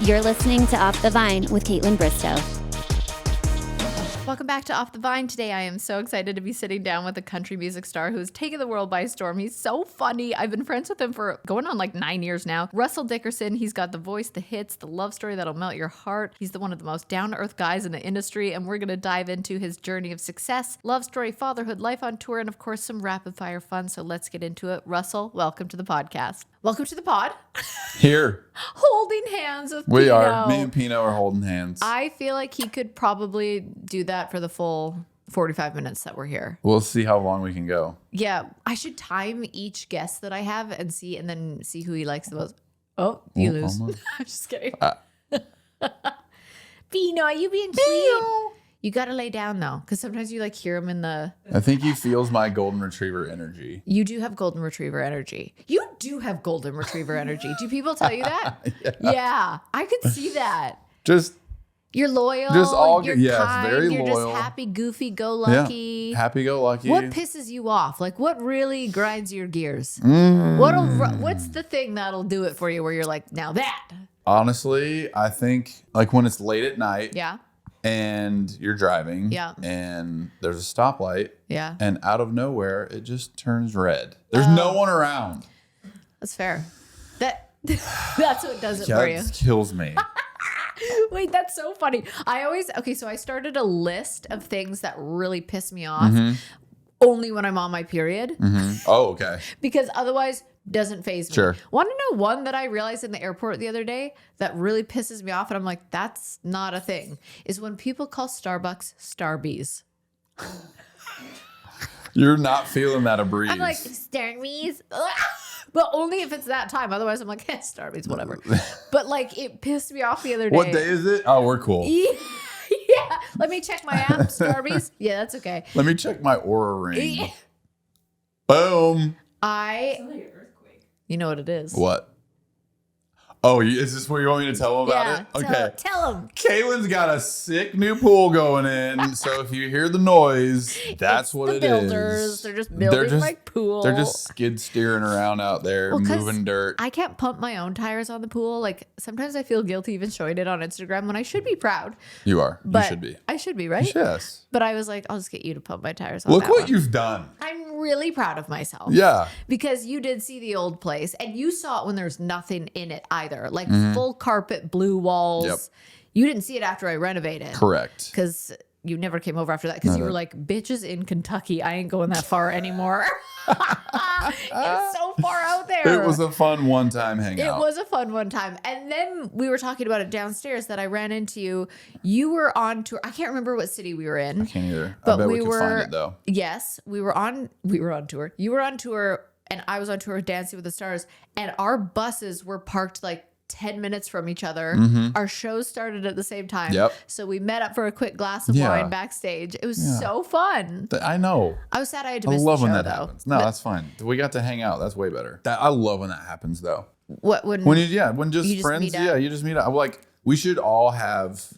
You're listening to Off the Vine with Kaitlyn Bristowe. Welcome back to Off the Vine. Today I am so excited to be sitting down with a country music star who's taken the world by storm. He's so funny. I've been friends with him for going on like 9 years now. Russell Dickerson, he's got the voice, the hits, the love story that'll melt your heart. He's one of the most down-to-earth guys in the industry, and we're going to dive into his journey of success, love story, fatherhood, life on tour, and of course some rapid-fire fun. So let's get into it. Russell, welcome to the podcast. Welcome to the pod. Here. Holding hands with We Pino. are. Me and Pino are holding hands. I feel like he could probably do that for the full 45 minutes that we're here. We'll see how long we can go. Yeah, I should time each guest that I have and then see who he likes the most. Oh, you lose. I'm just kidding. Pino, are you being sweet? You got to lay down though, because sometimes you like hear him in the... I think he feels my golden retriever energy. You do have golden retriever energy. You do have golden retriever energy. Do people tell you that? Yeah, I could see that. Just... You're loyal. Just all you're good. Yes, kind, very you're loyal. Just happy, goofy, go lucky. Yeah, happy go lucky. What pisses you off? Like, what really grinds your gears? What's the thing that'll do it for you where you're like, now that? Honestly, I think like when it's late at night. Yeah. And you're driving. Yeah. And there's a stoplight. Yeah. And out of nowhere, it just turns red. There's no one around. That's fair. That's what does it for you. That kills me. Wait, that's so funny. So I started a list of things that really piss me off only when I'm on my period. Oh, okay. Because otherwise doesn't faze me. Sure. Want to know one that I realized in the airport the other day that really pisses me off? And I'm like, that's not a thing. Is when people call Starbucks Starbies. You're not feeling that a breeze. I'm like, Starbies? But only if it's that time. Otherwise, I'm like, Starbies, whatever. But like, it pissed me off the other day. What day is it? Oh, we're cool. Yeah. Let me check my app. Starbies. Yeah, that's okay. Let me check my Aura ring. Boom. You know what it is. What? Oh, is this where you want me to tell them about it? Okay. Tell them. Kaylyn's got a sick new pool going in. So if you hear the noise, that's what it is. Builders. They're just building my pool. They're just skid steering around out there, moving dirt. I can't pump my own tires on the pool. Like sometimes I feel guilty even showing it on Instagram when I should be proud. You are. But you should be. I should be, right? Yes. But I was like, I'll just get you to pump my tires on Look that what one. you've done. I'm really proud of myself. Yeah. Because you did see the old place and you saw it when there's nothing in it either. Like full carpet, blue walls. Yep. You didn't see it after I renovated. Correct. Because you never came over after that because you were like, bitches in Kentucky. I ain't going that far anymore. It's so far out there. It was a fun one-time hangout. It was a fun one time. And then we were talking about it downstairs that I ran into you. You were on tour. I can't remember what city we were in. I can't either. But I bet we could find it though. Yes, we were on tour. You were on tour and I was on tour with Dancing with the Stars. And our buses were parked like 10 minutes from each other. Our shows started at the same time. Yep. So we met up for a quick glass of wine backstage. It was so fun. I know. I was sad I had to I miss love the show, when that though. happens. No, that's fine. We got to hang out. That's way better. I love when that happens though. When Just you just friends. meet up? Yeah, you just meet up. Like we should all have.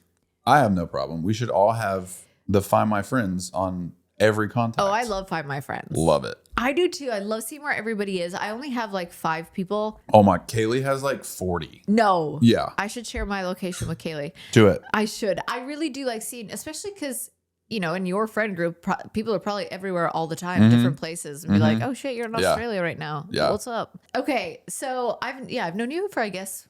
I have no problem. We should all have the Find My Friends on every contact. Oh, I love Find My Friends. Love it. I do too. I love seeing where everybody is. I only have like 5 people. Oh my, Kaylee has like 40. No. Yeah. I should share my location with Kaylee. Do it. I should. I really do like seeing, especially because, you know, in your friend group, people are probably everywhere all the time, different places, and be like, oh shit, you're in Australia right now. Yeah. What's up? Okay. So I've known you for, I guess,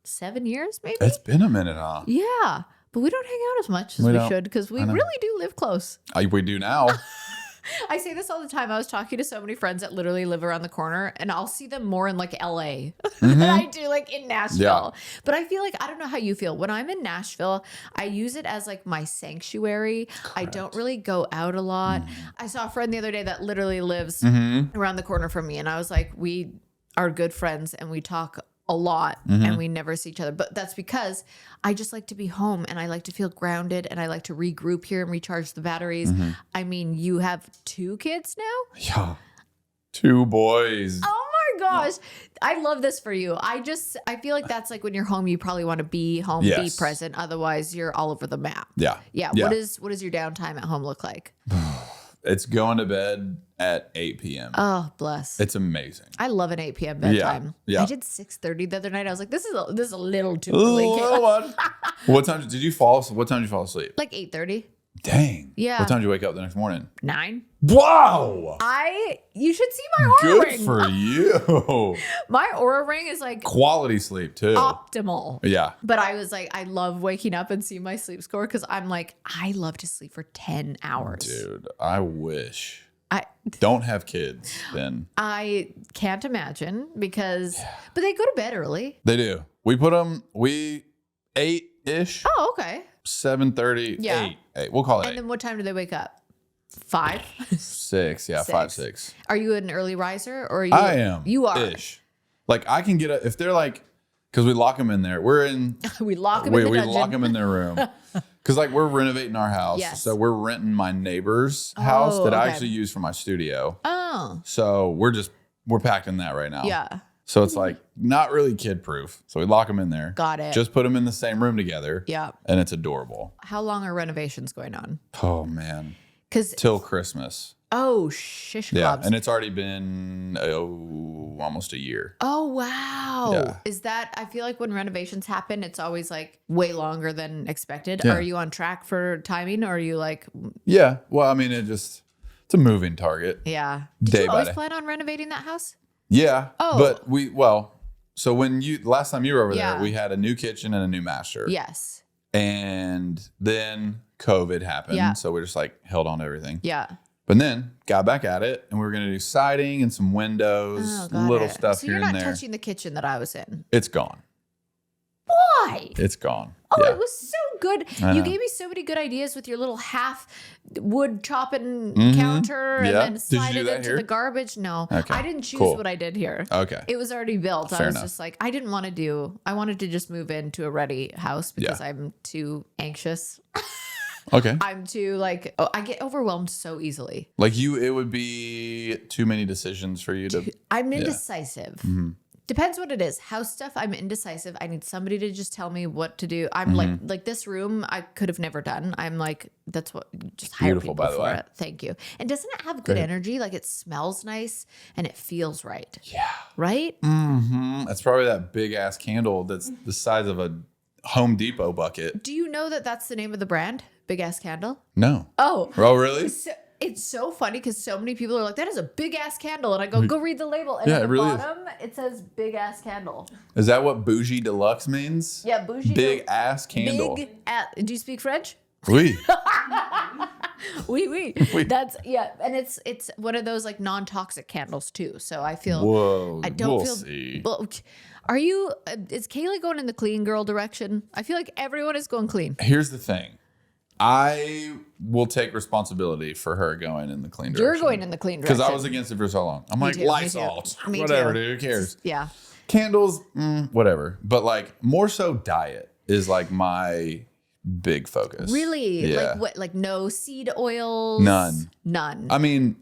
7 years maybe. It's been a minute, huh? Yeah. But we don't hang out as much as we should because we really do live close. We do now. I say this all the time. I was talking to so many friends that literally live around the corner, and I'll see them more in like LA than I do like in Nashville. Yeah. But I feel like, I don't know how you feel. When I'm in Nashville, I use it as like my sanctuary. Correct. I don't really go out a lot. I saw a friend the other day that literally lives around the corner from me, and I was like, we are good friends and we talk a lot and we never see each other. But that's because I just like to be home and I like to feel grounded and I like to regroup here and recharge the batteries. I mean, you have 2 kids now? Yeah. 2 boys. Oh my gosh. I love this for you. I feel like that's like when you're home, you probably want to be home, be present. Otherwise you're all over the map. Yeah. Yeah. What is your downtime at home look like? It's going to bed at 8 p.m. Oh, bless. It's amazing. I love an 8 p.m. bedtime. Yeah. I did 6:30 the other night. I was like, this is a little too early. What time did you fall asleep? Like 8:30. Dang. Yeah. What time did you wake up the next morning? 9. Wow. You should see my Aura Good ring. for you. My Aura ring is like Quality sleep too. optimal. Yeah. But I was like, I love waking up and seeing my sleep score because I'm like, I love to sleep for 10 hours. Dude, I wish. I Don't have kids then. I can't imagine because, but they go to bed early. They do. We put them, 8-ish, Oh, okay. 7:30, Yeah. 8. We'll call it And then what time do they wake up? 5? 6. Yeah, 5, 6. Are you an early riser or are you? I am. You are. Ish. Like I can get if they're like, because we lock them in there. We're in. We lock them in the We dungeon. lock them in their room. Because like we're renovating our house. Yes. So we're renting my neighbor's house that I okay. actually use for my studio. Oh, So we're packed in that right now. yeah. So it's like not really kid proof. So we lock them in there. Got it. Just put them in the same room together. Yeah. And it's adorable. How long are renovations going on? Oh man. Because, Till Christmas. shish Yeah. clubs. And it's already been almost a year. Oh, wow. Yeah. Is that, I feel like when renovations happen, it's always like way longer than expected. Yeah. Are you on track for timing or are you like, Yeah. Well, I mean, it's a moving target. yeah. Did Day you by always day. plan on renovating that house? Yeah. Oh. But so when last time you were over Yeah. there, we had a new kitchen and a new master. Yes. And then COVID happened. Yeah. So we just like held on to everything. Yeah. But then got back at it and we were going to do siding and some windows, Oh, got little it. stuff so here you're and not there. touching the kitchen that I was in. It's gone. Why? It's gone. Oh, Yeah. it was so good. I You know. gave me so many good ideas with your little half wood chopping counter and Yeah. then Did you slide do it that into here? the garbage. No, Okay. I didn't choose Cool. what I did here. Okay. It was already built. I Fair was enough. just like, I didn't want to I wanted to just move into a ready house because Yeah. I'm too anxious. Okay. I'm too like, I get overwhelmed so easily. Like it would be too many decisions for you to. I'm indecisive. Mm-hmm. Depends what it is. House stuff, I'm indecisive. I need somebody to just tell me what to do. I'm Mm-hmm. like this room, I could have never done. I'm like, that's what, just hire Beautiful, people by the for way. it. Thank you. And doesn't it have good Great. energy? Like it smells nice and it feels right. Yeah. Right? Mm-hmm. That's probably that big ass candle that's the size of a Home Depot bucket. Do you know that that's the name of the brand? Big ass candle? No. Oh. Oh, really? So, it's so funny because so many people are like, that is a big ass candle. And I go read the label. And Yeah, at the it really is. bottom, it says big ass candle. Is that what bougie deluxe means? Yeah, bougie. Big ass candle. Do you speak French? Oui. Oui. Oui. That's and it's one of those like non-toxic candles too. So I feel Whoa. I don't we'll feel. see. Well, are you? Is Kaylee going in the clean girl direction? I feel like everyone is going clean. Here's the thing. I will take responsibility for her going in the clean direction. You're going in the clean direction Because I was against it for so long. I'm like, too, me Lysol. too. Me Whatever, too. dude. Who cares? Yeah. Candles, whatever. But like more so diet is like my big focus. Really? Yeah. Like what? Like no seed oils? None. I mean,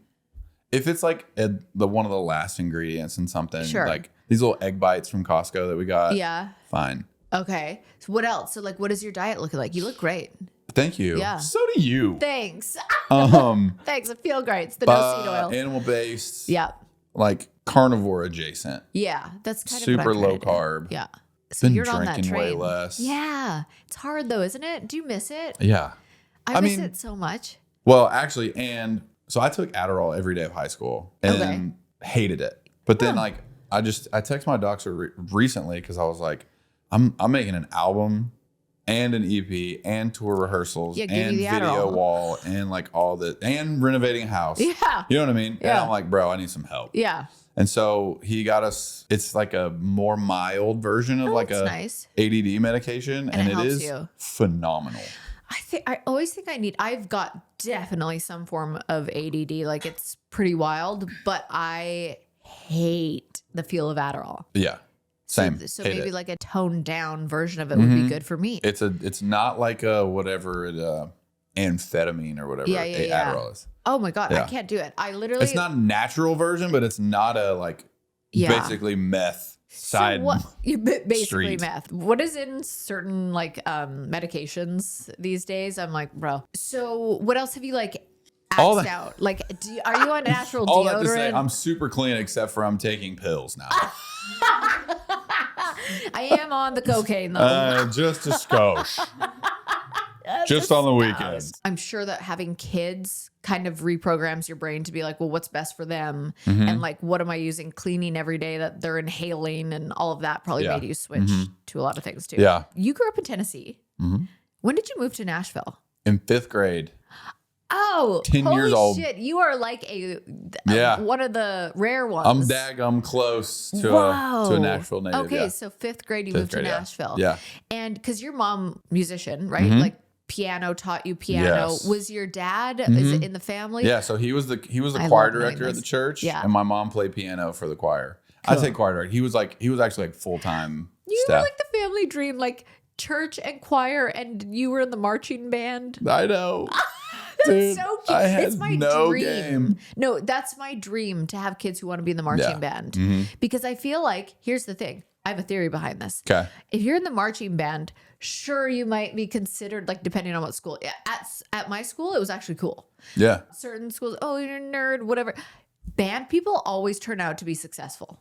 if it's like one of the last ingredients in something, Sure. like these little egg bites from Costco that we got. Yeah. Fine. Okay. So what else? So like, what does your diet look like? You look great. Thank you. Yeah. So do you. Thanks. Um, Thanks. I feel great. It's the no seed oil. Animal based. Yeah. Like carnivore adjacent. Yeah. That's kind of Super what I'm low trying to do. carb. Yeah. So Been you're on that drinking way train. less. Yeah. It's hard though, isn't it? Do you miss it? Yeah. I miss mean- it so much. Well, actually, and so I took Adderall every day of high school and hated it. But then like I texted my doctor recently because I was like, I'm making an album and an EP and tour rehearsals Yeah, give and me the video Adderall. wall and like all the and renovating a house. Yeah. You know what I mean? And Yeah. I'm like, bro, I need some help. Yeah. And so he got us, it's like a more mild version of like that's a nice. ADD medication. And And it it helps is you. phenomenal. I always think I've got definitely some form of ADD. Like it's pretty wild, but I hate the feel of Adderall. Yeah. Same. So Hate maybe it. like a toned down version of it would be good for me. It's not like a whatever amphetamine or whatever Yeah, yeah. Adderall is. Oh my God, I Yeah. can't do it. I literally. It's not a natural version, but it's not a like basically meth side. So what, basically street. meth. What is in certain like medications these days? I'm like, bro. So what else have you like axed out. Like, are you on natural all deodorant? that to say, I'm super clean except for I'm taking pills now. I am on the cocaine though. Just a skosh. Just on the weekends. I'm sure that having kids kind of reprograms your brain to be like, well, what's best for them? And like, what am I using cleaning every day that they're inhaling, and all of that probably made you switch to a lot of things too. Yeah. You grew up in Tennessee. When did you move to Nashville? In 5th grade. Oh, 10 years old. Shit. You are like one of the rare ones. I'm daggum close to a Nashville native. Okay, so 5th grade you moved to Nashville. Yeah. And because your mom musician, right? Like piano, taught you piano. Yes. Was your dad is it in the family? Yeah, so he was the choir director at the church. Yeah. And my mom played piano for the choir. Cool. I say choir director. He was actually like full-time You staff. were like the family dream, like church and choir, and you were in the marching band. I know. That's Dude, so cute. I had It's my no dream. game. No, that's my dream, to have kids who want to be in the marching band. Because I feel like, here's the thing. I have a theory behind this. Okay. If you're in the marching band, sure, you might be considered, like, depending on what school. At my school, it was actually cool. Yeah. Certain schools, oh, you're a nerd, whatever. Band people always turn out to be successful.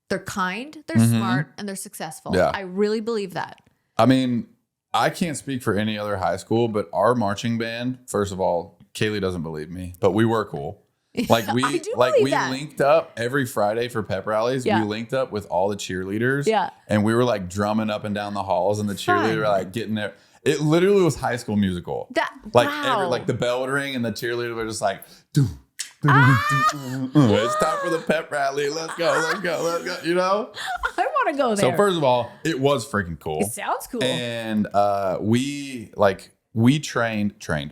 They're kind, they're smart, and they're successful. Yeah. I really believe that. I mean, I can't speak for any other high school, but our marching band, first of all, Kaylee doesn't believe me, but we were cool. Like we that. linked up every Friday for pep rallies. Yeah. We linked up with all the cheerleaders. Yeah. And we were like drumming up and down the halls, and the cheerleader were like getting there. It literally was High School Musical. Like the bell would ring and the cheerleader would just like, it's time for the pep rally. Let's go. You know? I want to go there. So first of all, it was freaking cool. It sounds cool. And we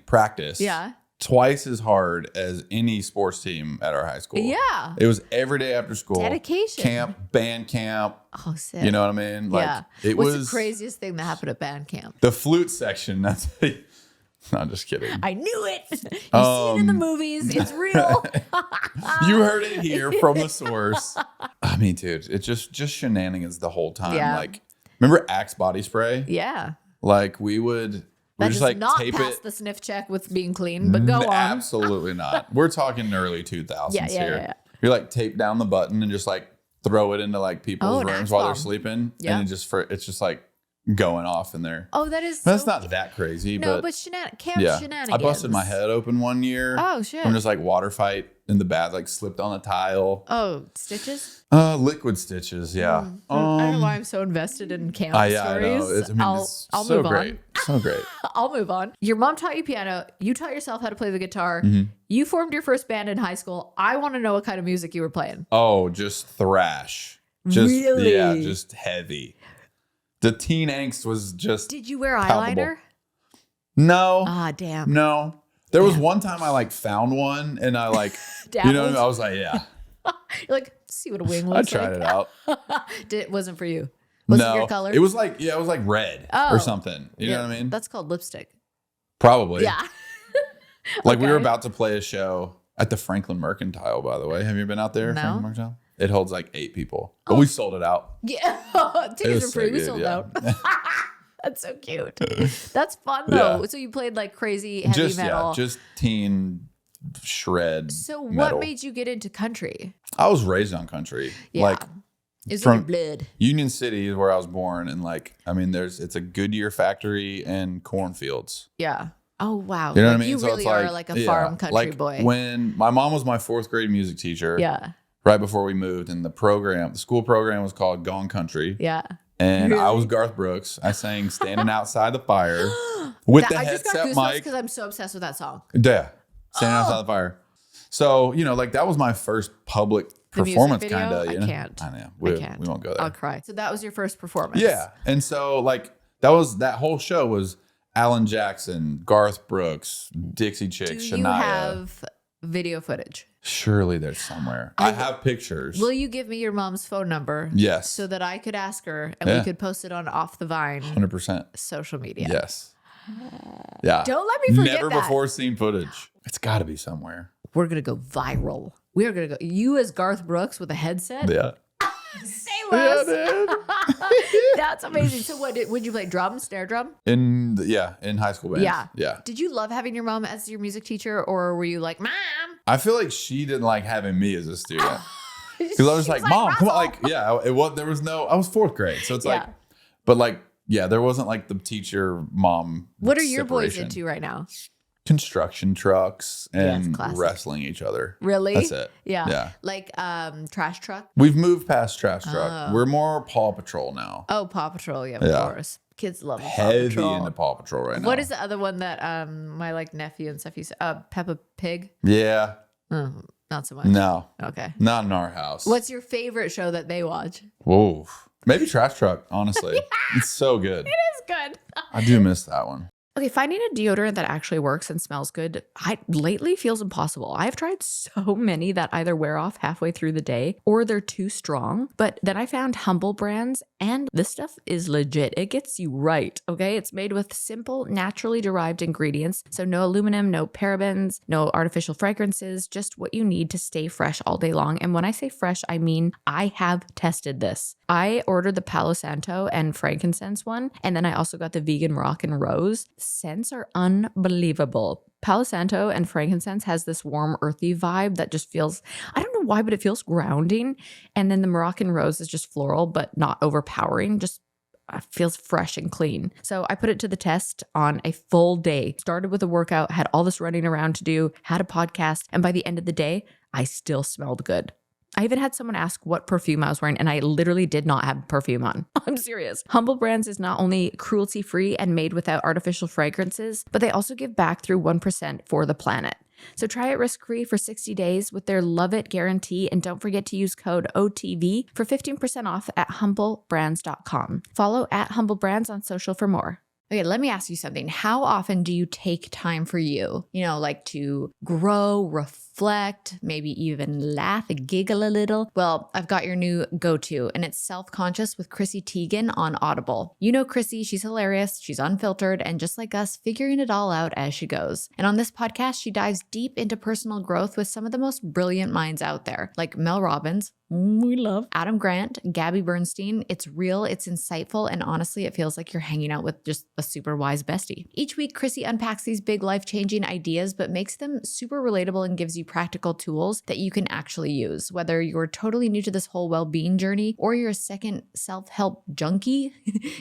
practiced. Yeah. Twice as hard as any sports team at our high school. Yeah. It was every day after school. Dedication. Camp, band camp. Oh, sick. You know what I mean? Like, yeah. It What's was the craziest thing that happened at band camp? the flute section. That's no, I'm just kidding. I knew it. You see it in the movies. It's real. You heard it here from the source. I mean, dude, it's just shenanigans the whole time. Yeah. Like, remember Axe body spray? Yeah. Like we would That just does like not tape pass it. the sniff check with being clean, but go on. Absolutely not. We're talking early 2000s here. Yeah. You're like tape down the button and just like throw it into like people's an rooms axe while they're bomb. sleeping. Yeah. And it's just like going off in there. Oh, that is That's so not that crazy, No, but but camp yeah. shenanigans. I busted my head open one year. Oh, shit. From just like water fight in the bath, like slipped on a tile. Oh, stitches? Liquid stitches, yeah. I don't know why I'm so invested in camp Yeah, I stories. know. It's I'll so move great. So great. on. I'll move on. Your mom taught you piano. You taught yourself how to play the guitar. You formed your first band in high school. I want to know what kind of music you were playing. Oh, just thrash. Just Really? Yeah, just heavy. The teen angst was just Did you wear palpable. eyeliner? No. Ah, damn. No. There was one time I like found one and I like you know, Dabbled? I was like, yeah. You're like, see what a wing I looks tried like. it out. It wasn't for you. Was it your color? It was like red Oh. or something. You know what I mean? That's called lipstick. Probably. Yeah. Like we were Okay. about to play a show at the Franklin Mercantile, by the way. Have you been out there? No. Franklin Mercantile? It holds like 8 people. But we sold it out. Yeah. It Tickets was are so free. We good, sold yeah. out. That's so cute. That's fun though. Yeah. So you played like crazy heavy metal. Just teen shred. So what metal. made you get into country? I was raised on country. Yeah. Like Is it from- your blood? Union City is where I was born, and like I mean, it's a Goodyear factory and cornfields. Yeah. Oh wow. You know what I Like, mean? You So really it's are like a farm country like boy. When my mom was my 4th grade music teacher, Yeah. right before we moved, and the school program was called Gone Country. Yeah. And I Really? was Garth Brooks. I sang "Standing Outside the Fire" with the I just got headset goosebumps mic. because I'm so obsessed with that song. Yeah, "Standing Outside the Fire." So like that was my first public The music performance, video? kind of. I You know? can't. I know. I can't. We won't go there. I'll cry. So that was your first performance. Yeah, and so like that whole show was Alan Jackson, Garth Brooks, Dixie Do Chicks, you Shania. have video footage? Surely there's somewhere. I have pictures. Will you give me your mom's phone number? Yes. So that I could ask her and we Yeah. could post it on Off the Vine 100%. social media. Yes. Yeah. Don't let me forget Never that. before seen footage. It's got to be somewhere. We're going to go viral. We are going to go. You as Garth Brooks with a headset? Yeah. Say Yeah, less. dude. That's amazing. So would you play drums, snare drum? In high school band. Yeah. Did you love having your mom as your music teacher, or were you like, Mom? I feel like she didn't like having me as a student. Because I was like, Mom, come on. Like, it was, there was no, I was 4th grade. So it's like, but like, there wasn't like the teacher mom. What are your boys into right now? Construction trucks and wrestling each other. Really? That's it. Yeah. Like trash truck? We've moved past trash truck. We're more Paw Patrol now. Oh, Paw Patrol. Yeah, of course. Kids love Paw Heavy Patrol. into Paw Patrol right now. What is the other one that my like nephew and stuff used to, Peppa Pig? Yeah. Not so much. No. Okay. Not in our house. What's your favorite show that they watch? Whoa. Maybe Trash Truck, honestly. It's so good. It is good. I do miss that one. Okay, finding a deodorant that actually works and smells good, lately feels impossible. I've tried so many that either wear off halfway through the day or they're too strong. But then I found Humble Brands, and this stuff is legit. It gets you right, okay? It's made with simple, naturally derived ingredients. So no aluminum, no parabens, no artificial fragrances, just what you need to stay fresh all day long. And when I say fresh, I mean I have tested this. I ordered the Palo Santo and frankincense one, and then I also got the vegan Moroccan rose. Scents are unbelievable. Palo Santo and frankincense has this warm, earthy vibe that just feels, I don't know why, but it feels grounding. And then the Moroccan rose is just floral, but not overpowering, just feels fresh and clean. So I put it to the test on a full day. Started with a workout, had all this running around to do, had a podcast, and by the end of the day, I still smelled good. I even had someone ask what perfume I was wearing, and I literally did not have perfume on. I'm serious. Humble Brands is not only cruelty-free and made without artificial fragrances, but they also give back through 1% for the planet. So try it risk-free for 60 days with their Love It guarantee, and don't forget to use code OTV for 15% off at humblebrands.com. Follow at Humble Brands on social for more. Okay, let me ask you something. How often do you take time for you? You know, like to grow, reflect, maybe even laugh and giggle a little? Well, I've got your new go-to, and it's Self-Conscious with Chrissy Teigen on Audible. You know Chrissy, she's hilarious, she's unfiltered, and just like us, figuring it all out as she goes. And on this podcast, she dives deep into personal growth with some of the most brilliant minds out there, like Mel Robbins, we love, Adam Grant, Gabby Bernstein. It's real, it's insightful, and honestly, it feels like you're hanging out with just a super wise bestie. Each week, Chrissy unpacks these big life-changing ideas, but makes them super relatable and gives you practical tools that you can actually use. Whether you're totally new to this whole well-being journey or you're a second self-help junkie,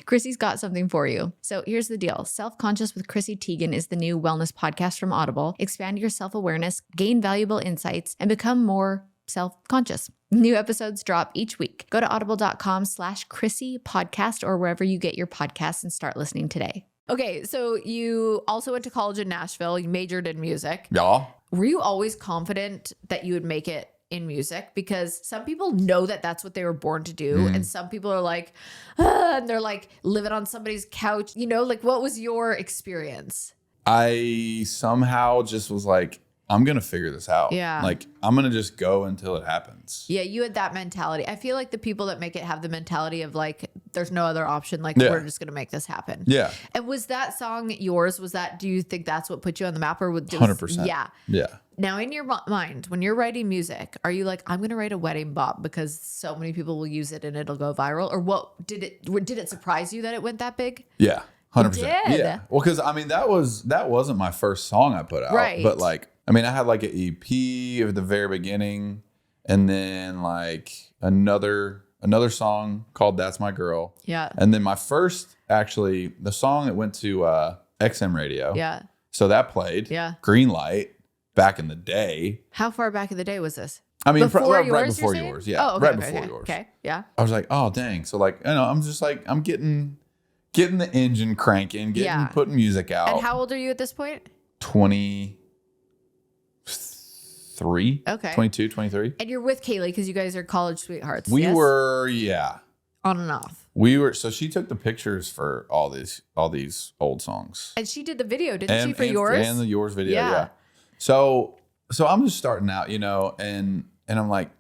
Chrissy's got something for you. So here's the deal. Self-Conscious with Chrissy Teigen is the new wellness podcast from Audible. Expand your self-awareness, gain valuable insights, and become more self-conscious. New episodes drop each week. Go to audible.com/Chrissy podcast or wherever you get your podcasts and start listening today. Okay, so you also went to college in Nashville. You majored in music. Yeah. Were you always confident that you would make it in music? Because some people know that that's what they were born to do. And some people are like, and they're like living on somebody's couch. You know, like what was your experience? I somehow just was like, I'm going to figure this out. Yeah. Like, I'm going to just go until it happens. Yeah, you had that mentality. I feel like the people that make it have the mentality of like, there's no other option. Like, we're just going to make this happen. Yeah. And was that song yours? Was that, do you think that's what put you on the map? Or would 100%. Yeah. Yeah. Now, in your mind, when you're writing music, are you like, I'm going to write a wedding bop because so many people will use it and it'll go viral? Or what did it surprise you that it went that big? Yeah. 100%. Did? Yeah. Well, because I mean, that wasn't my first song I put out. Right. But like, I mean, I had like an EP at the very beginning, and then like another song called "That's My Girl." Yeah. And then my first, actually, the song that went to XM radio. Yeah. So that played. Yeah. Green Light back in the day. How far back in the day was this? I mean, Before right yours, before you're yours. saying? Yeah. Oh, okay, right okay, before okay. yours. Okay. Yeah. I was like, oh dang. So like, I'm just like, I'm getting the engine cranking, putting music out. And how old are you at this point? 23. Okay. 22, 23. And you're with Kaylee because you guys are college sweethearts. We yes? were, yeah. On and off. We were, so she took the pictures for all these old songs. And she did the video, didn't she, for yours? And the yours video, yeah. So I'm just starting out, you know, and I'm like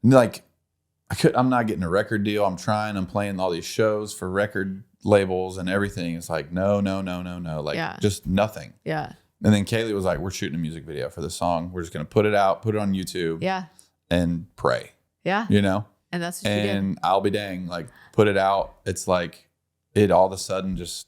I'm not getting a record deal. I'm playing all these shows for record labels and everything. It's like, no. Like, just nothing. Yeah. And then Kaylee was like, we're shooting a music video for the song. We're just going to put it out, put it on YouTube. Yeah. And pray. Yeah. You know? And that's what she did. And I'll be dang, like put it out. It's like it all of a sudden just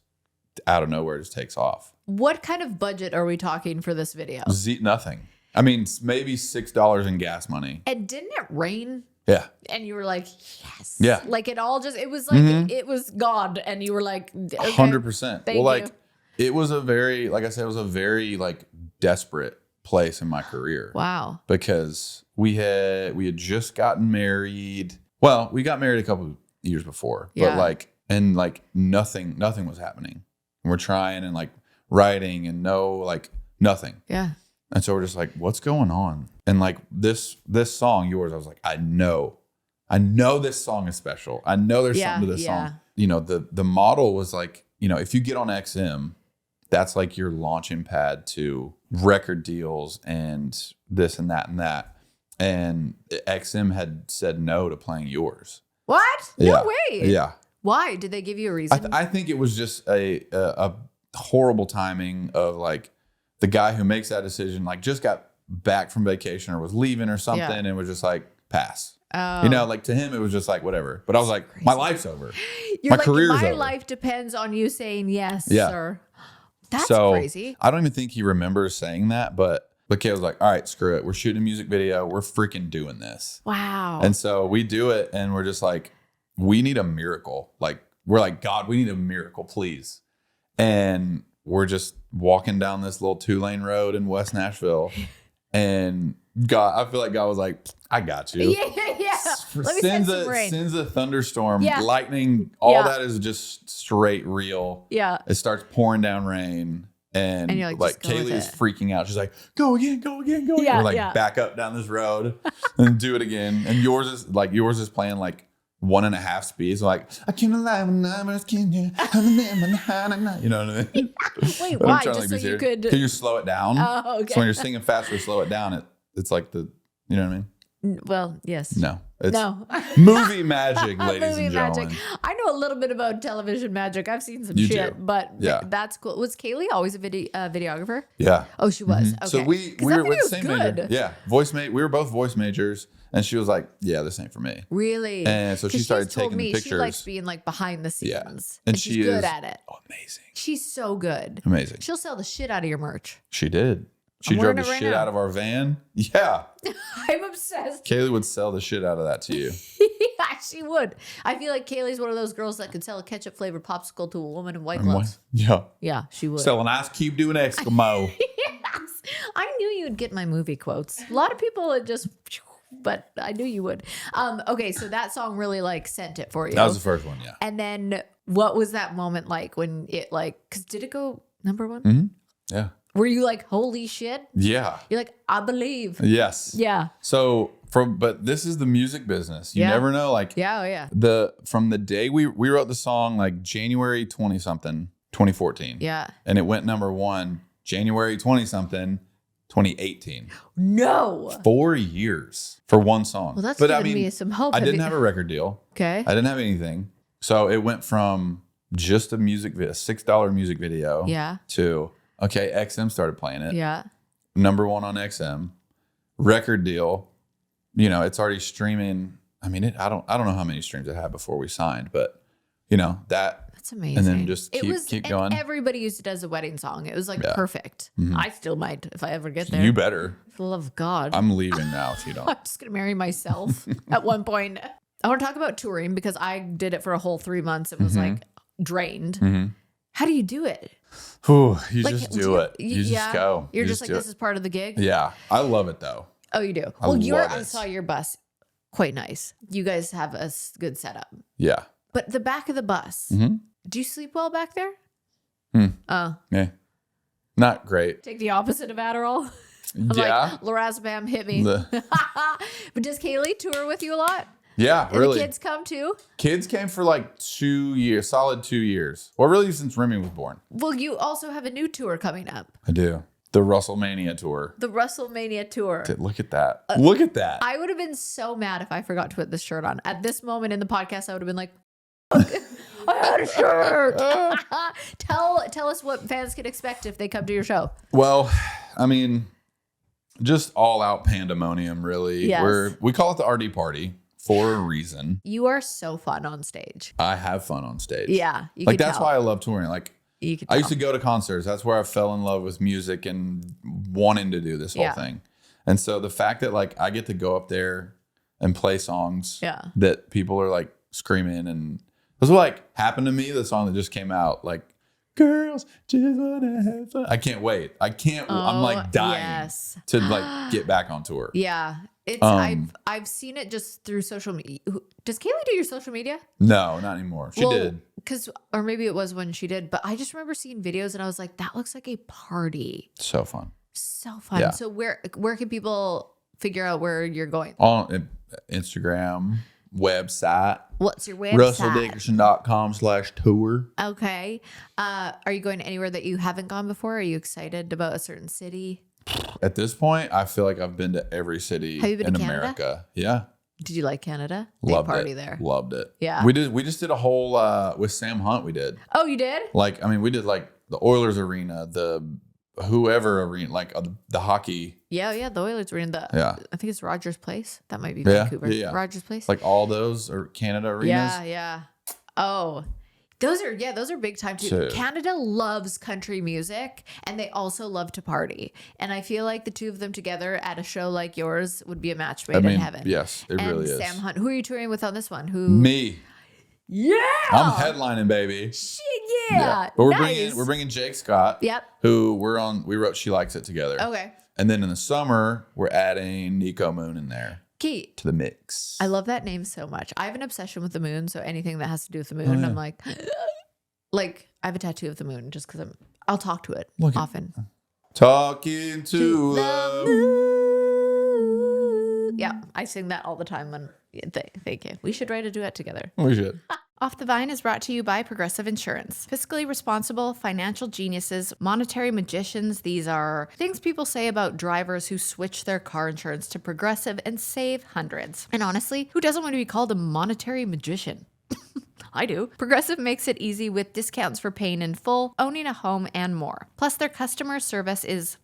out of nowhere just takes off. What kind of budget are we talking for this video? Nothing. I mean, maybe $6 in gas money. And didn't it rain? Yeah. And you were like, yes. Yeah. Like it all just, it was like, it was God. And you were like, okay, 100%. Thank well, like you. it was a very, like I said, it was a very like desperate place in my career. Wow. Because we had just gotten married. Well, we got married a couple years before, but nothing was happening. And we're trying and like writing and nothing. Yeah. And so we're just like, what's going on? And like this song, yours, I was like, I know this song is special. I know there's something to this song. You know, the model was like, you know, if you get on XM, that's like your launching pad to record deals and this and that and that. And XM had said no to playing yours. What? No way. Yeah. Why? Did they give you a reason? I think it was just a horrible timing of like the guy who makes that decision, like just got back from vacation or was leaving or something and was just like, pass. Oh. You know, like to him, it was just like, whatever. But I was like, my life's over. You're my like, career's my over. life depends on you saying yes, sir. That's so, crazy. I don't even think he remembers saying that, but Kay was like, all right, screw it. We're shooting a music video. We're freaking doing this. Wow. And so we do it and we're just like, we need a miracle. Like, we're like, God, we need a miracle, please. And we're just walking down this little 2-lane road in West Nashville. And God, I feel like God was like, I got you. Yeah. Let me send some rain. Sends a thunderstorm, lightning, all that is just straight real. Yeah. It starts pouring down rain. And you're like Kaylee is freaking out. She's like, go again, go again, go again. We're like, back up down this road and do it again. And yours is playing like 1.5 speed. So like, I can't lie when numbers can you. You know what I mean? Wait, why? Just so you could. Can you slow it down? Oh, okay. So when you're singing faster, slow it down. It's like you know what I mean? Well, yes. No. It's no. Movie magic, ladies movie and gentlemen. magic. I know a little bit about television magic. I've seen some You shit, do. but Yeah. that's cool. Was Kaylee always a videographer? Yeah. Oh, she was. Okay. So we were with the same major. Yeah. We were both voice majors. And she was like, yeah, this ain't for me. Really? And so she started taking the pictures. She likes being like behind the scenes. Yeah. And she's good at it. Oh, amazing. She's so good. Amazing. She'll sell the shit out of your merch. She did. She drove the shit out of our van. Yeah. I'm obsessed. Kaylee would sell the shit out of that to you. Yeah, she would. I feel like Kaylee's one of those girls that could sell a ketchup flavored popsicle to a woman in white gloves. Yeah. Yeah, she would. Sell an ice cube to an Eskimo. Yes. I knew you'd get my movie quotes. A lot of people would just, but I knew you would. Okay, so that song really like sent it for you. That was the first one, yeah. And then what was that moment like when it like, because did it go number one? Mm-hmm. Yeah. Were you like, holy shit? Yeah. You're like, I believe. Yes. Yeah. So but this is the music business. You never know. Like from the day we wrote the song like January 20-something, 2014. Yeah. And it went number one January 20-something, 2018. No. 4 years for one song. Well, that's giving me some hope. I didn't have a record deal. Okay. I didn't have anything. So it went from just a music video, $6 music video. Yeah. To okay, XM started playing it. Yeah. Number one on XM. Record deal. You know, it's already streaming. I mean, I don't know how many streams it had before we signed, but you know, that's amazing. And then just keep going. Everybody used it as a wedding song. It was like perfect. Mm-hmm. I still might if I ever get there. You better. For the love of God. I'm leaving now if you don't. I'm just gonna marry myself at one point. I want to talk about touring because I did it for a whole 3 months. It was like drained. Mm-hmm. How do you do it? Ooh, you Like, just do it. You just go. You're just like, this is part of the gig? Yeah. I love it though. Oh, you do? I saw your bus. Quite nice. You guys have a good setup. Yeah. But the back of the bus, do you sleep well back there? Oh. Yeah. Not great. Take the opposite of Adderall. Yeah. Like, lorazepam hit me. But does Kaylee tour with you a lot? Yeah, And really. the kids come too? Kids came for like 2 years, solid 2 years. Well, really since Remy was born. Well, you also have a new tour coming up. I do. The Russell Mania tour. The Russell Mania tour. Look at that. Look at that. I would have been so mad if I forgot to put this shirt on. At this moment in the podcast, I would have been like, I had a shirt. Tell us what fans can expect if they come to your show. Well, I mean, just all out pandemonium, really. Yes. We call it the RD party. for a reason. You are so fun on stage. I have fun on stage. Yeah. You like could that's tell. why I love touring. Like You could I used tell. to go to concerts. That's where I fell in love with music and wanting to do this whole thing. And so the fact that like I get to go up there and play songs that people are like screaming, and this was like happened to me, the song that just came out, like girls just wanna have fun. I can't wait. I'm like dying to like get back on tour. Yeah. It's I've seen it just through social media. Does Kaylee do your social media? No, not anymore. She did. Or maybe it was when she did, but I just remember seeing videos and I was like, that looks like a party. So fun. So fun. Yeah. So where can people figure out where you're going? On Instagram, website. What's your website? RussellDickerson.com/tour. Okay. Are you going anywhere that you haven't gone before? Are you excited about a certain city? At this point, I feel like I've been to every city Have you been in to Canada? America. Yeah. Did you like Canada? Big Loved party it. there. Loved it. Yeah. We just did a whole with Sam Hunt, we did. Oh, you did? Like, I mean, we did like the Oilers arena, the whoever arena, like the hockey. Yeah, the Oilers were in the I think it's Rogers Place. That might be Vancouver. Yeah. Rogers Place. Like all those are Canada arenas. Yeah. Oh, those are big time too. Canada loves country music and they also love to party. And I feel like the two of them together at a show like yours would be a match made in heaven. Yes, it really is. Sam Hunt, who are you touring with on this one? Me. Yeah. I'm headlining, baby. Shit, yeah. But Nice. we're bringing Jake Scott. Yep. Who we wrote She Likes It together. Okay. And then in the summer, we're adding Nico Moon in there. Key. To the mix. I love that name so much. I have an obsession with the moon, so anything that has to do with the moon, I'm like I have a tattoo of the moon just because I'll talk to it often. Talking to the moon. Yeah, I sing that all the time. Thank you. We should write a duet together. We should. Off the Vine is brought to you by Progressive Insurance. Fiscally responsible, financial geniuses, monetary magicians. These are things people say about drivers who switch their car insurance to Progressive and save hundreds. And honestly, who doesn't want to be called a monetary magician? I do. Progressive makes it easy with discounts for paying in full, owning a home, and more. Plus, their customer service is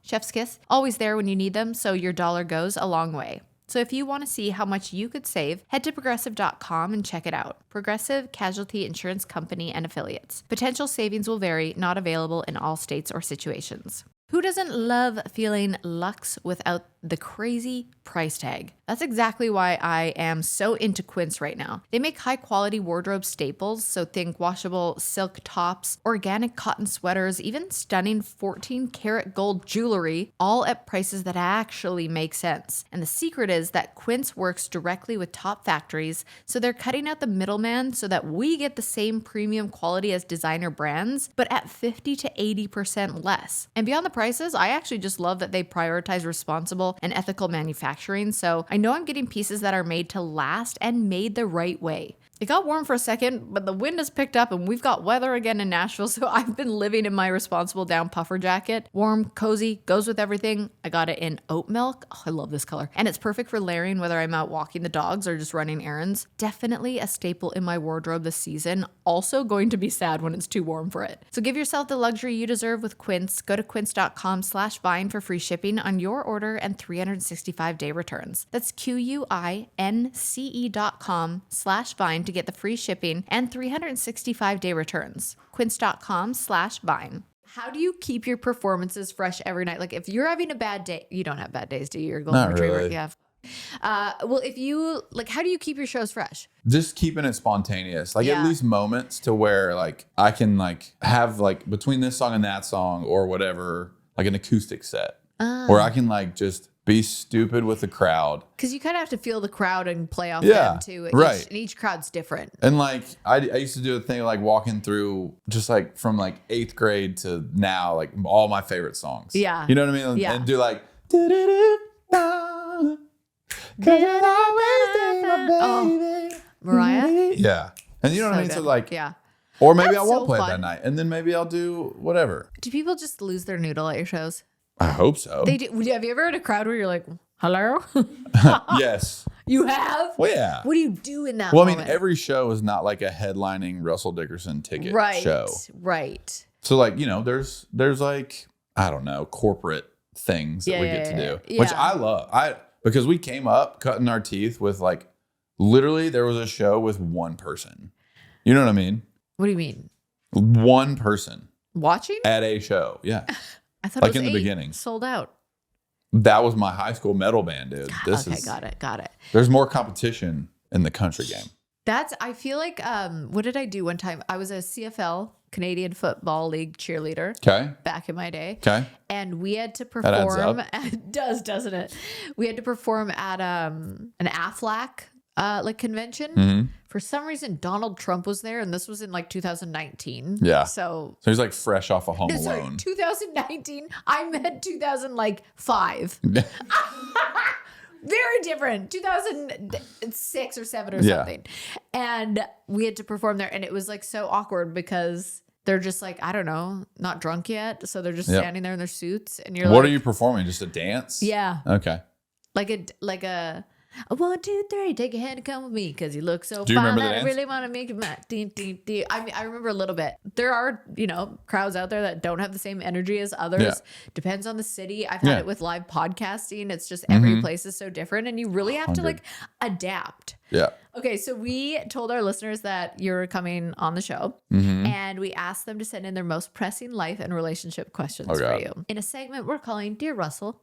chef's kiss, always there when you need them, so your dollar goes a long way. So if you want to see how much you could save, head to progressive.com and check it out. Progressive Casualty Insurance Company and Affiliates. Potential savings will vary, not available in all states or situations. Who doesn't love feeling luxe without the crazy price tag? That's exactly why I am so into Quince right now. They make high quality wardrobe staples, so think washable silk tops, organic cotton sweaters, even stunning 14 karat gold jewelry, all at prices that actually make sense. And the secret is that Quince works directly with top factories, so they're cutting out the middleman so that we get the same premium quality as designer brands, but at 50 to 80% less. And beyond the prices, I actually just love that they prioritize responsible and ethical manufacturing, so I know I'm getting pieces that are made to last and made the right way. It got warm for a second, but the wind has picked up and we've got weather again in Nashville, so I've been living in my responsible down puffer jacket. Warm, cozy, goes with everything. I got it in oat milk. Oh, I love this color. And it's perfect for layering whether I'm out walking the dogs or just running errands. Definitely a staple in my wardrobe this season. Also going to be sad when it's too warm for it. So give yourself the luxury you deserve with Quince. Go to quince.com/vine for free shipping on your order and 365-day returns. That's QUINCE.com/vine to get the free shipping and 365-day returns. Quince.com/vine. How do you keep your performances fresh every night? Like if you're having a bad day, you don't have bad days, do you? You're golden retriever. Really. You have. Well, if you like, how do you keep your shows fresh? Just keeping it spontaneous, like at least moments to where like I can like have like between this song and that song or whatever, like an acoustic set where I can like just be stupid with the crowd. Because you kind of have to feel the crowd and play off them too. Right. And each crowd's different. And like I used to do a thing like walking through just like from like 8th grade to now, like all my favorite songs. Yeah. You know what I mean? Yeah. And do like Mariah? Yeah. And you know what I mean? good. So like, Yeah. or maybe That's I won't so play it fun. that night. And then maybe I'll do whatever. Do people just lose their noodle at your shows? I hope so. They do. Have you ever had a crowd where you're like, hello? Yes. You have? Well, yeah. What do you do in that Well, I moment? mean, every show is not like a headlining Russell Dickerson ticket show. Right. So like, you know, there's like, I don't know, corporate things that we get to do, which I love. Because we came up cutting our teeth with like Literally, there was a show with one person. You know what I mean? What do you mean? One person Watching? at a show. Yeah. I thought Like it was in the 8, beginning. sold out. That was my high school metal band, dude. Got it. There's more competition in the country game. I feel like, what did I do one time? I was a CFL, Canadian Football League cheerleader. Okay. Back in my day. Okay. And we had to That adds perform. up. It does, doesn't it? We had to perform at an AFLAC like convention. Mm-hmm. For some reason, Donald Trump was there, and this was in like 2019. Yeah. So he's like fresh off of Home sorry, Alone. 2019. I meant 2005. Very different. 2006 or 7 or something. And we had to perform there, and it was like so awkward because they're just like, I don't know, not drunk yet. So they're just standing there in their suits, and you're like, what are you performing? Just a dance? Yeah. Okay. Like a 1, 2, 3, take a hand and come with me because you look so Do you fine. remember the I dance? really want to make you mad. I mean, I remember a little bit. There are, crowds out there that don't have the same energy as others. Yeah. Depends on the city. I've had it with live podcasting. It's just every place is so different, and you really have to like adapt. Yeah. Okay, so we told our listeners that you're coming on the show, Mm-hmm. and we asked them to send in their most pressing life and relationship questions for God. you in a segment we're calling Dear Russell.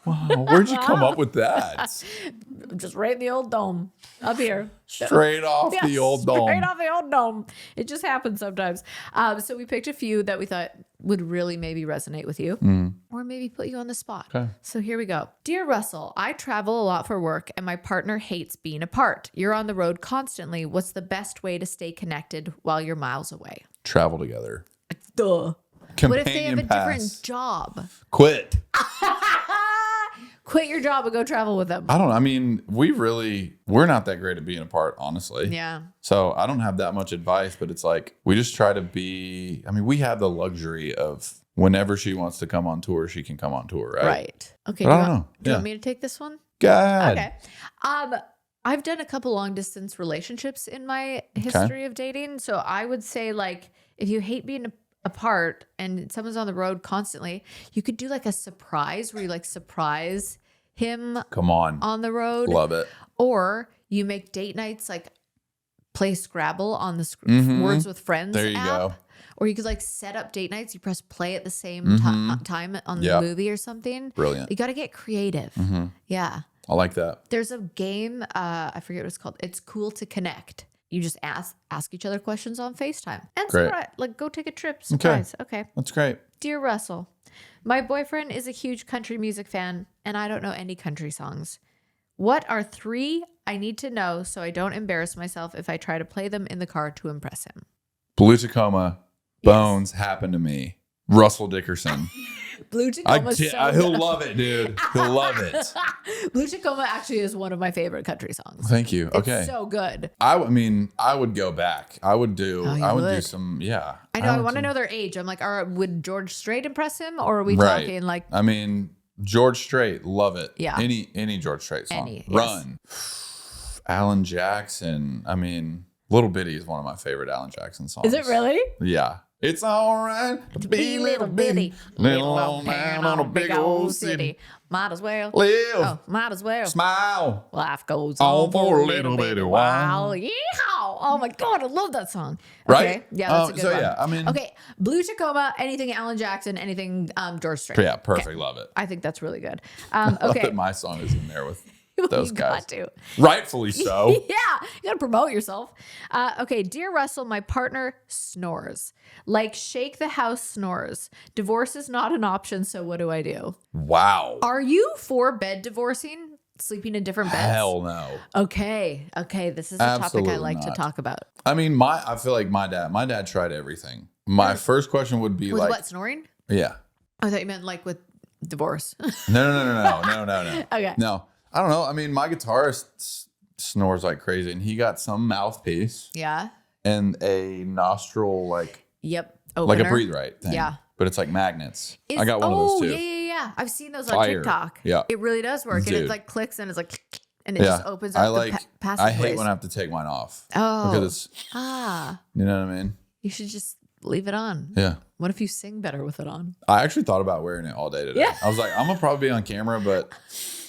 Wow, where'd you come up with that? Just right in the old dome up here. Straight off the old dome. Straight off the old dome. It just happens sometimes. So we picked a few that we thought would really maybe resonate with you or maybe put you on the spot. Okay. So here we go. Dear Russell, I travel a lot for work and my partner hates being apart. You're on the road constantly. What's the best way to stay connected while you're miles away? Travel together. Duh. Companion What if they have a pass. different job? Quit. Quit your job and go travel with them. I don't know. I mean, we're not that great at being apart, honestly. Yeah. So I don't have that much advice, but it's like, we just try to we have the luxury of whenever she wants to come on tour, she can come on tour, right? Right. Okay. But I don't know. Do you Yeah. want me to take this one? God. Okay. I've done a couple long distance relationships in my history of dating. So I would say, like, if you hate being apart and someone's on the road constantly, you could do like a surprise where you like surprise him Come on the road. Love it. Or you make date nights, like play Scrabble on the Words with Friends There you app. go. Or you could like set up date nights. You press play at the same time on the movie or something. Brilliant. You got to get creative. Yeah. I like that. There's a game, I forget what it's called. It's Cool to Connect. You just ask each other questions on FaceTime. And Great. surprise, like go take a trip. Surprise. Okay. That's great. Dear Russell, my boyfriend is a huge country music fan and I don't know any country songs. What are 3 I need to know so I don't embarrass myself if I try to play them in the car to impress him? Blue Tacoma, Bones, Happened to Me, Russell Dickerson. Blue Tacoma. He'll love it, dude. He'll love it. Blue Tacoma actually is one of my favorite country songs. Thank you. Okay. It's so good. I would go back. I would do some, yeah. I know. I want to know their age. I'm like, would George Strait impress him, or are we talking like? I mean, George Strait, love it. Yeah. Any George Strait song. Yes. Run. Alan Jackson. I mean, Little Bitty is one of my favorite Alan Jackson songs. Is it really? Yeah. It's all right to be little bitty, little old man on a big old city. Might as well Live. Oh, might as well. Smile. Life goes All on for for a little bitty while. Yeehaw! Oh my God, I love that song. Right? Okay. Yeah, that's a good so one. yeah, I mean, okay, Blue Tacoma, anything Alan Jackson, anything George Strait. yeah, perfect. Love it. I think that's really good. Love Okay. that my song is in there with those You guys. got to. Rightfully so. Yeah, you gotta promote yourself. Okay, dear Russell, my partner snores. Like shake the house snores. Divorce is not an option, so what do I do? Wow. Are you for bed divorcing? Sleeping in different beds? Hell no. Okay, this is a topic I Absolutely like to not. talk about. I mean, I feel like my dad tried everything. My first question would be With like, what, snoring? yeah. I thought you meant like with divorce. No. Okay. No, I don't know. I mean, my guitarist snores like crazy, and he got some mouthpiece Yeah. and a nostril Yep. like a Opener. breathe right thing. Yeah. But it's like magnets. I got one of those too. Yeah. I've seen those on Fire. TikTok. Yeah. It really does work. And Dude. it like clicks and it's like, and it just opens up the passageways. I hate when I have to take mine off. Oh. Because it's, you know what I mean? You should just leave it on. Yeah. What if you sing better with it on? I actually thought about wearing it all day today. Yeah. I was like, I'm going to probably be on camera, but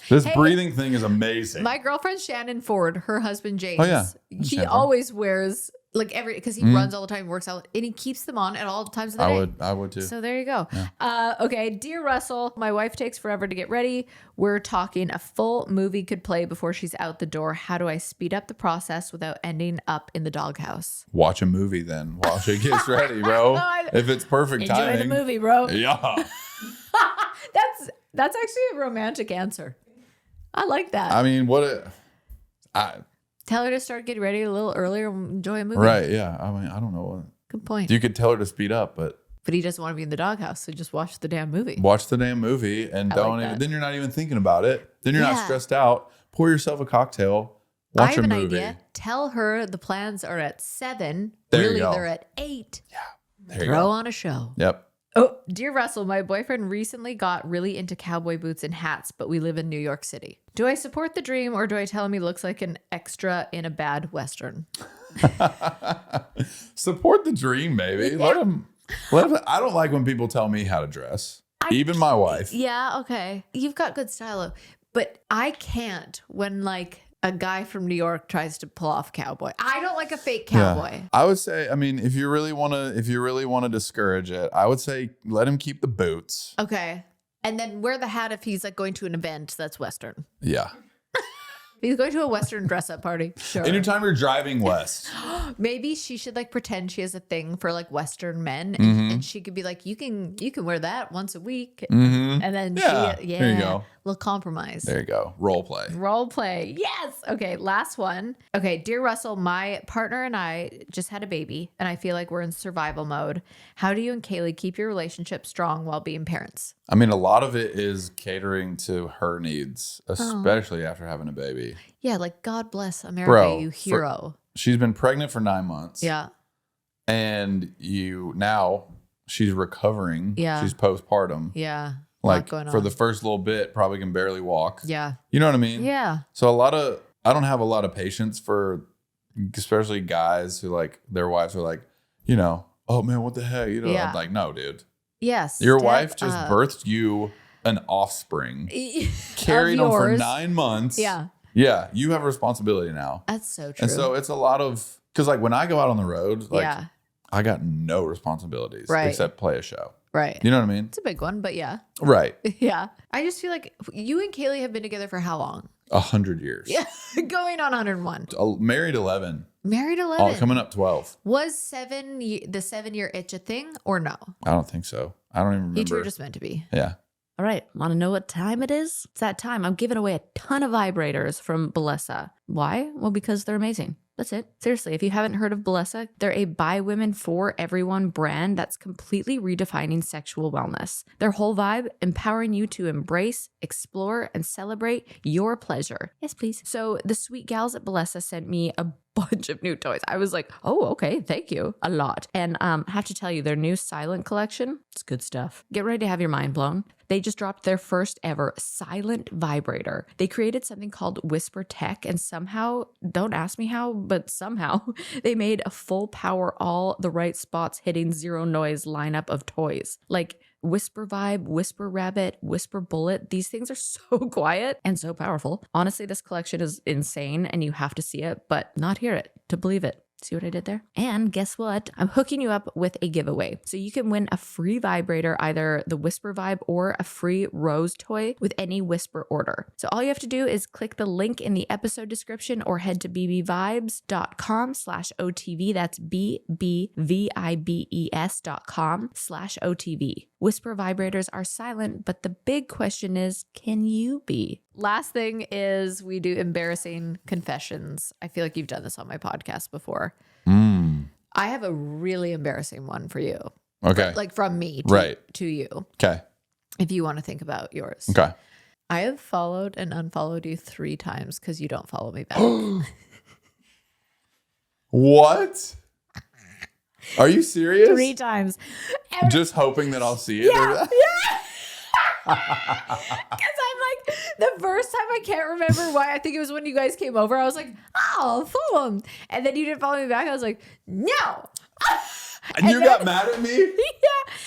This breathing thing is amazing. My girlfriend Shannon Ford, her husband James. Oh, yeah. He always wears like because he runs all the time, works out, and he keeps them on at all times of the day. I would too. So there you go. Yeah. Okay, dear Russell, my wife takes forever to get ready. We're talking a full movie could play before she's out the door. How do I speed up the process without ending up in the doghouse? Watch a movie then while she gets ready, bro. If it's perfect timing. Enjoy the movie, bro. Yeah. That's actually a romantic answer. I like that. I mean, Tell her to start getting ready a little earlier and enjoy a movie. Right, yeah. I mean, I don't know. Good point. You could tell her to speed up, but he doesn't want to be in the doghouse, so just watch the damn movie. Watch the damn movie and then you're not even thinking about it. Then you're not stressed out. Pour yourself a cocktail. Watch a movie. I have an idea. Tell her the plans are at 7. There you go. They're at 8. Yeah. There you Throw go. on a show. Yep. Oh, dear Russell, my boyfriend recently got really into cowboy boots and hats, but we live in New York City. Do I support the dream or do I tell him he looks like an extra in a bad Western? Support the dream, baby. Yeah. Let him. I don't like when people tell me how to dress. Even my wife. Yeah, okay. You've got good style, but I can't when like a guy from New York tries to pull off cowboy. I don't like a fake cowboy. Yeah. I would say, I mean, if you really want to discourage it, I would say let him keep the boots. Okay. And then wear the hat if he's like going to an event that's Western. Yeah. If he's going to a Western dress up party, sure. Anytime you're driving west. Maybe she should like pretend she has a thing for like Western men and she could be like, you can wear that once a week. And then there you go. Little compromise. There you go. Role play. Yes. Okay. Last one. Okay. Dear Russell, my partner and I just had a baby and I feel like we're in survival mode. How do you and Kaylee keep your relationship strong while being parents? I mean, a lot of it is catering to her needs, especially after having a baby. Yeah. Like God bless America, you hero. She's been pregnant for 9 months. Yeah. And she's recovering. Yeah. She's postpartum. Yeah. Like for the first little bit, probably can barely walk. Yeah. You know what I mean? Yeah. So I don't have a lot of patience for especially guys who like their wives are like, oh man, what the heck? Yeah. I'm like, no, dude. Yes. Your wife just birthed you an offspring, carried on for 9 months. Yeah. Yeah. You have a responsibility now. That's so true. And so it's a lot of, because like when I go out on the road, like I got no responsibilities except play a show. Right. You know what I mean? It's a big one, but yeah. Right. Yeah. I just feel like you and Kaylee have been together for how long? 100 years. Yeah. Going on 101. Married 11. Married 11. Coming up 12. Was the 7-year itch a thing or no? I don't think so. I don't even remember. You two were just meant to be. Yeah. All right. Want to know what time it is? It's that time. I'm giving away a ton of vibrators from Bellesa. Why? Well, because they're amazing. That's it. Seriously, if you haven't heard of Bellesa, they're a by women for everyone brand that's completely redefining sexual wellness. Their whole vibe, empowering you to embrace, explore, and celebrate your pleasure. Yes, please. So the sweet gals at Bellesa sent me a bunch of new toys. I was like, oh, okay, thank you. A lot. And I have to tell you, their new silent collection, it's good stuff. Get ready to have your mind blown. They just dropped their first ever silent vibrator. They created something called Whisper Tech, and somehow, don't ask me how, but somehow they made a full power, all the right spots hitting zero noise lineup of toys. Like Whisper Vibe, Whisper Rabbit, Whisper Bullet. These things are so quiet and so powerful. Honestly, this collection is insane and you have to see it, but not hear it to believe it. See what I did there? And guess what? I'm hooking you up with a giveaway. So you can win a free vibrator, either the Whisper Vibe or a free Rose toy with any Whisper order. So all you have to do is click the link in the episode description or head to bbvibes.com/OTV. That's bbvibes.com/OTV. Whisper vibrators are silent, but the big question is, can you be? Last thing is we do embarrassing confessions. I feel like you've done this on my podcast before. I have a really embarrassing one for you. Okay. Like from me to you. Okay. If you want to think about yours. Okay. I have followed and unfollowed you 3 times because you don't follow me back. What? Are you serious? 3 times. Just hoping that I'll see it? Yeah. Because I'm like, The first time, I can't remember why. I think it was when you guys came over. I was like, oh, follow him. And then you didn't follow me back. I was like, no. And you got mad at me? Yeah.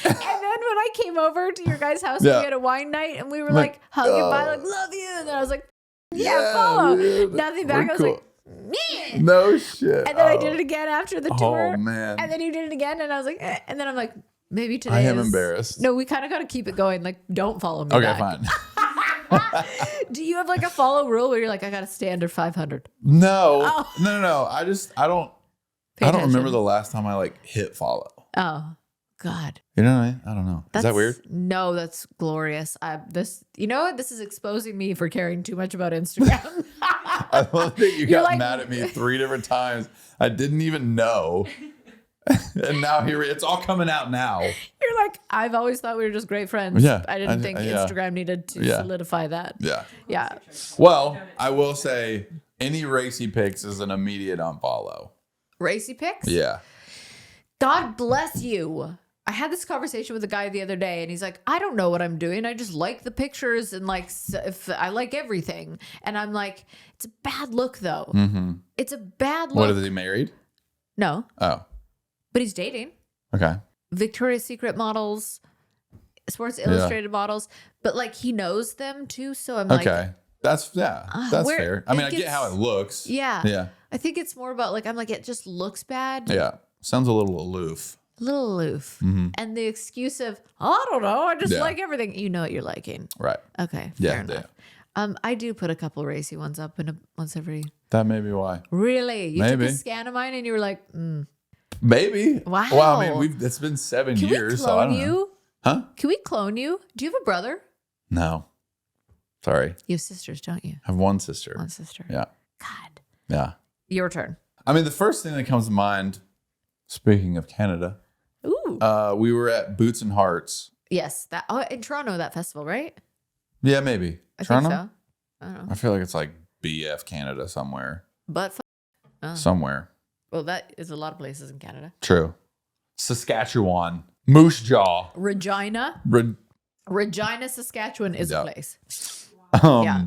And then when I came over to your guys' house, we had a wine night and we were like hugging by, like, love you. And then I was like, follow. Dude. Nothing back. I was like, yeah. No shit. And then I did it again after the tour. Oh, man. And then you did it again. And I was like, eh. And then I'm like, maybe today I am embarrassed. No, we kind of got to keep it going. Like, don't follow me Okay, back. fine. Do you have like a follow rule where you're like, I got to stay under 500? No. Oh. No. I don't remember the last time I like hit follow. Oh, God. You know what I mean? I don't know. Is that weird? No, that's glorious. You know what? This is exposing me for caring too much about Instagram. I love that you got mad at me 3 different times. I didn't even know. And now here it's all coming out now. You're like, I've always thought we were just great friends. Yeah, I didn't think Instagram needed to solidify that. Yeah. Yeah. Well, I will say any racy pics is an immediate unfollow. Racy pics? Yeah. God bless you. I had this conversation with a guy the other day and he's like, I don't know what I'm doing. I just like the pictures and like, if I like everything. And I'm like, it's a bad look though. Mm-hmm. It's a bad look. What, is he married? No. Oh. But he's dating. Okay. Victoria's Secret models, Sports Illustrated models, but like he knows them too. So I'm like, okay, that's fair. I mean, I get how it looks. Yeah. Yeah. I think it's more about like, I'm like, it just looks bad. Yeah. Sounds a little aloof. A little aloof. Mm-hmm. And the excuse of, I don't know, I just like everything. You know what you're liking. Right. Okay. Yeah. Fair enough. I do put a couple racy ones up once every. That may be why. Really? You Maybe. took a scan of mine and you were like, Maybe. Wow. Well, I mean, it's been 7 Can years. we So I clone don't you? know. Huh? Can we clone you? Do you have a brother? No. Sorry. You have sisters, don't you? I have one sister. One sister. Yeah. God. Yeah. Your turn. I mean, the first thing that comes to mind, speaking of Canada, Ooh. we were at Boots and Hearts. Yes. In Toronto, that festival, right? Yeah, maybe. I Toronto? think so. I don't know. I feel like it's like BF Canada somewhere. But Somewhere. well, that is a lot of places in Canada. True. Saskatchewan. Moose Jaw. Regina, Saskatchewan is a place. Yeah.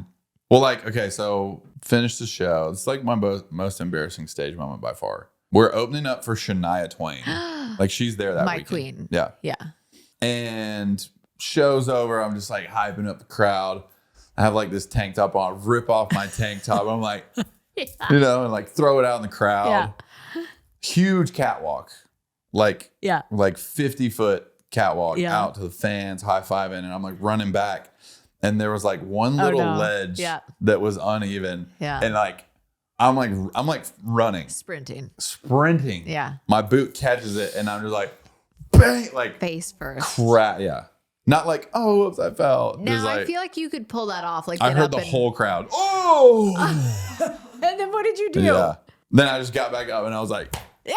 Well, like, okay, so finish the show. It's like my most embarrassing stage moment by far. We're opening up for Shania Twain. Like, she's there that My weekend. queen. Yeah. Yeah. And show's over. I'm just like hyping up the crowd. I have like this tank top on, rip off my tank top. I'm like, you know, and like throw it out in the crowd. Yeah. Huge catwalk. Like 50-foot catwalk out to the fans, high-fiving. And I'm like running back. And there was like one little ledge that was uneven. Yeah. And like, I'm like running. Sprinting. Yeah. My boot catches it and I'm just like, bang, like face first. Crap. Yeah. Not like, oh, whoops, I fell. Now like, I feel like you could pull that off. Like I heard the whole crowd. Oh. And then what did you do? Yeah. Then I just got back up and I was like, you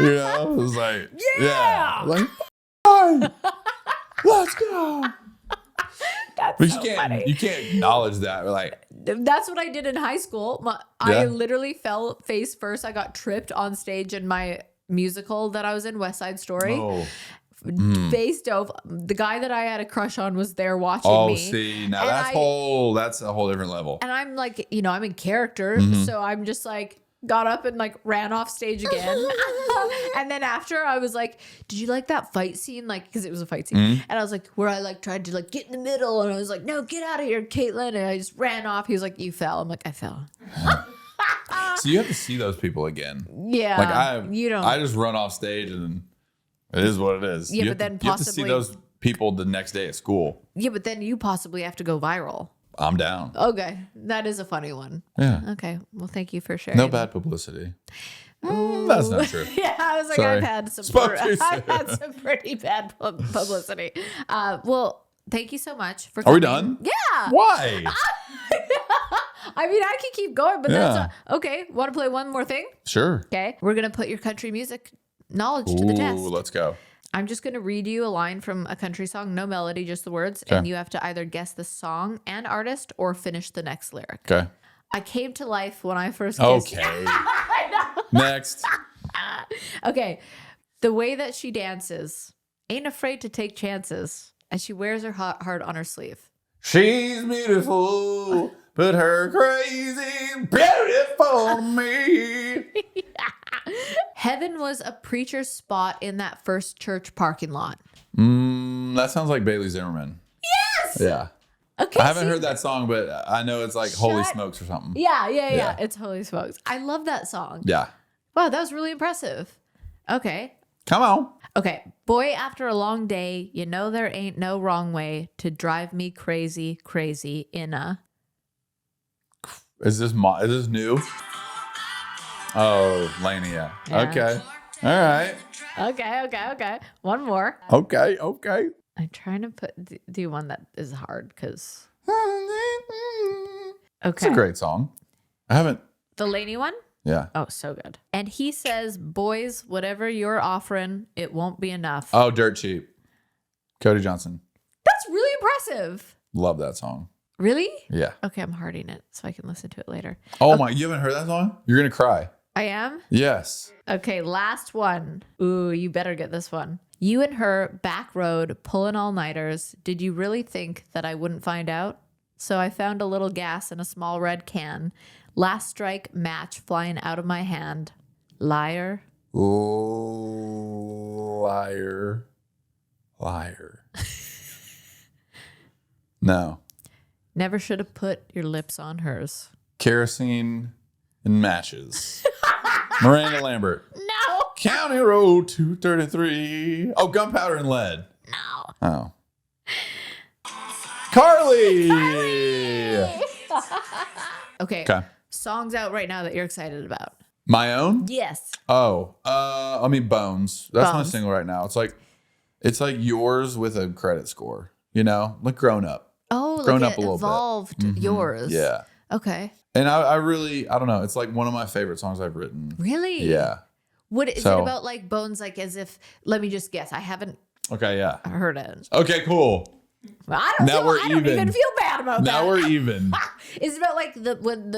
know, it was like, like, fine. Let's go. That's but so funny. You can't acknowledge that. We're like, that's what I did in high school. I literally fell face first. I got tripped on stage in my musical that I was in, West Side Story. oh. Face dove. The guy that I had a crush on was there watching me. Oh, see, now And that's a whole different level. And I'm like, you know, I'm in character. So I'm just like, got up and like ran off stage again. And then after I was like, did you like that fight scene? Like, because it was a fight scene. And I was like, where I like tried to like get in the middle. And I was like, no, get out of here, Kaitlyn. And I just ran off. He was like, you fell. I'm like, I fell. So you have to see those people again. Yeah. Like I just run off stage and it is what it is. Yeah, you but then you have to see those people the next day at school. Yeah, but then you possibly have to go viral. I'm down. Okay. That is a funny one. Yeah. Okay. Well, thank you for sharing. No bad publicity. That's not true. Yeah, I was like, Sorry. I've had some pretty bad publicity. Well, thank you so much for coming. Are we done? Yeah. Why? I mean, I can keep going, but that's not, okay. Want to play one more thing? Sure. Okay. We're going to put your country music knowledge to the test. Let's go. I'm just going to read you a line from a country song, no melody, just the words. Okay. And you have to either guess the song and artist or finish the next lyric. Okay. I came to life when I first kissed. Okay. Next. Okay. The way that she dances, ain't afraid to take chances, as she wears her heart on her sleeve. She's beautiful, but her crazy beautiful to me. Heaven was a preacher's spot in that first church parking lot. That sounds like Bailey Zimmerman. Yes. Yeah. Okay. I haven't heard that song, but I know it's like Holy Smokes or something. Yeah. It's Holy Smokes. I love that song. Yeah. Wow, that was really impressive. Okay. Come on. Okay. Boy, after a long day, you know there ain't no wrong way to drive me crazy, crazy in a... Is this new? Oh, Laney, yeah. Okay. All right. Okay. One more. Okay. I'm trying to do one that is hard because... It's a great song. I haven't... The Laney one? Yeah. Oh, so good. And he says, boys, whatever you're offering, it won't be enough. Oh, Dirt Cheap. Cody Johnson. That's really impressive. Love that song. Really? Yeah. Okay, I'm hearting it so I can listen to it later. Oh my, you haven't heard that song? You're going to cry. I am? Yes. Okay, last one. Ooh, you better get this one. You and her, back road, pulling all-nighters. Did you really think that I wouldn't find out? So I found a little gas in a small red can. Last strike match flying out of my hand. Liar. Oh, liar. No. Never should have put your lips on hers. Kerosene and matches. Miranda Lambert. No. County Road 233. Oh, Gunpowder and Lead. No. Oh. Carly. Okay. Okay. Songs out right now that you're excited about. My own? Yes. Oh, I mean Bones. That's my Bones. single right now. It's like yours with a credit score. You know, like Grown Up. Oh, Grown like up a little bit. evolved yours. Yeah. Okay. And I really, I don't know. It's like one of my favorite songs I've written. Really? Yeah. What is So- it about like Bones? Like as if, let me just guess. I haven't Okay. Yeah. heard it. Okay. Cool. Well, I Now we're don't even even. feel bad about that. Now we're even. Is it about like the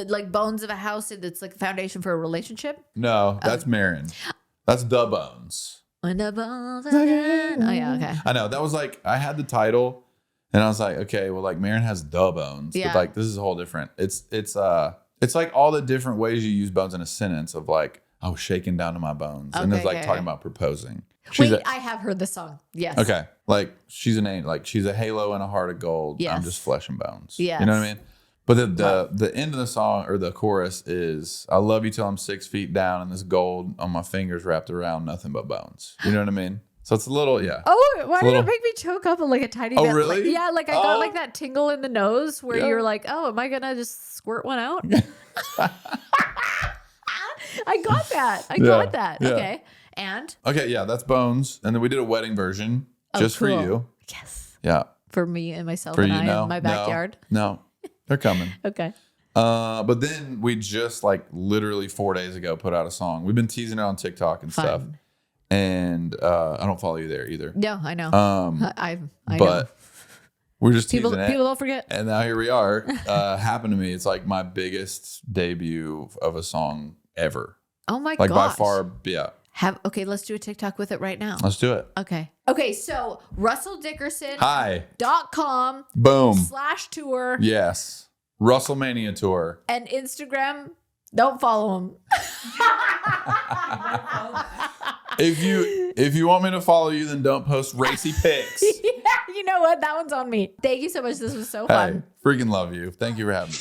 like bones of a house that's like the foundation for a relationship? No, that's Marin. That's The Bones. When the bones again. Oh yeah, okay. I know. That was like, I had the title and I was like, okay, well, like Marin has The Bones. Yeah. But like, this is a whole different. It's like all the different ways you use bones in a sentence of like, I was shaking down to my bones. And it's Okay, like okay, talking okay. about proposing. Wait, I have heard the song. Yes. Okay. Like she's an angel, like she's a halo and a heart of gold. Yes. I'm just flesh and bones. Yes. You know what I mean? But the end of the song or the chorus is I love you till I'm 6 feet down and this gold on my fingers wrapped around nothing but bones. You know what I mean? So it's a little, yeah. Oh, why did little- it make me choke up like a tiny Oh, bit? really? Like, yeah, like I got like that tingle in the nose where Yeah. you're like, oh, am I gonna just squirt one out? I got that. I got that. yeah. Okay. And Okay, yeah, that's Bones. And then we did a wedding version just cool. for you. yes, Yeah. for me and myself For and you I know. in my backyard. No, they're coming. Okay. But then we just like literally 4 days ago put out a song. We've been teasing it on TikTok and stuff. Fun. And I don't follow you there either. No, I know. I know. But we're just teasing People it. don't forget. And now here we are. Happened to me. It's like my biggest debut of a song ever. Oh my Like gosh. by far, yeah. Okay, let's do a TikTok with it right now. Let's do it. Okay. Okay, so RussellDickerson.com Hi. Boom. /tour Yes. Russellmania tour. and Instagram. Don't follow him. If you want me to follow you, then don't post racy pics. Yeah, you know what? That one's on me. Thank you so much. This was so Hey, fun. freaking love you. Thank you for having me.